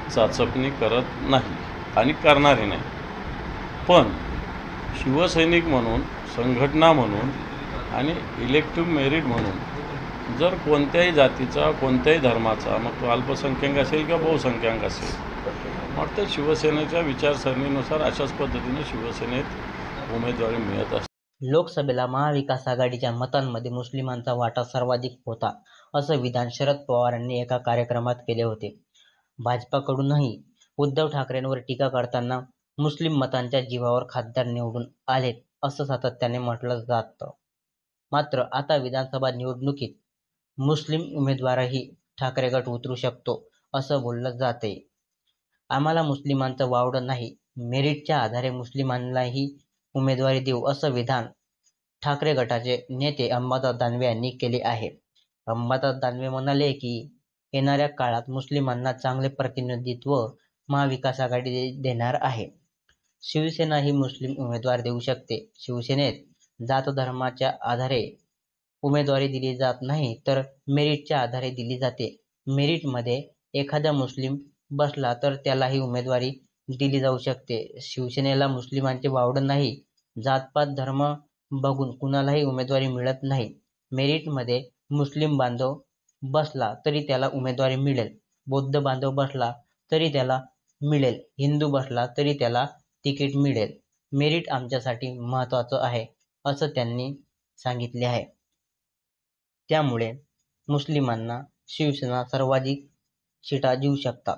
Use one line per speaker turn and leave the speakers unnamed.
चाचपणी करत नाही आणि करणारही नाही. पण शिवसैनिक म्हणून, संघटना म्हणून आणि इलेक्टिव्ह मेरिट म्हणून जर कोणत्याही जातीचा, कोणत्याही धर्माचा, मग तो अल्पसंख्याक असेल किंवा बहुसंख्याक असेल, मग ते शिवसेनेच्या विचारसरणीनुसार अशाच पद्धतीने शिवसेनेत उमेदवारी मिळत असते.
लोकसभेला महाविकास आघाडीच्या मतांमध्ये मुस्लिमांचा वाटा सर्वाधिक होता, असं विधान शरद पवार यांनी एका कार्यक्रमात केले होते. भाजपाकडूनही उद्धव ठाकरेंवर टीका करताना मुस्लिम मतांच्या जीवावर खासदार निवडून आलेत, असं सातत्याने म्हटलं जातं. मात्र आता विधानसभा निवडणुकीत मुस्लिम उमेदवारही ठाकरे गट उतरू शकतो, असं बोललं जातंय. आम्हाला मुस्लिमांचं वावडं नाही, मेरिटच्या आधारे मुस्लिमांनाही उमेदवारी देऊ, असं विधान ठाकरे गटाचे नेते अंबादास दानवे यांनी केले आहे. अंबादास दानवे म्हणाले की येणाऱ्या काळात मुस्लिमांना चांगले प्रतिनिधित्व महाविकास आघाडी देणार आहे. शिवसेना ही मुस्लिम उमेदवार देऊ शकते. शिवसेनेत जात धर्माच्या आधारे उमेदवारी दिली जात नाही, तर मेरिटच्या आधारे दिली जाते. मेरिटमध्ये एखादा मुस्लिम बसला तर त्यालाही उमेदवारी दिली जाऊ शकते. शिवसेनेला मुस्लिमांचे वावडं नाही, जातपात धर्म बघून कुणालाही उमेदवारी मिळत नाही. मेरिटमध्ये मुस्लिम बांधव बसला तरी त्याला उमेदवारी मिळेल, बौद्ध बांधव बसला तरी त्याला मिळेल, हिंदू बसला तरी त्याला तिकीट मिळेल. मेरिट आमच्यासाठी महत्त्वाचं आहे, असं त्यांनी सांगितले आहे. त्यामुळे मुस्लिमांना शिवसेना सर्वाधिक सीटा देऊ शकतात.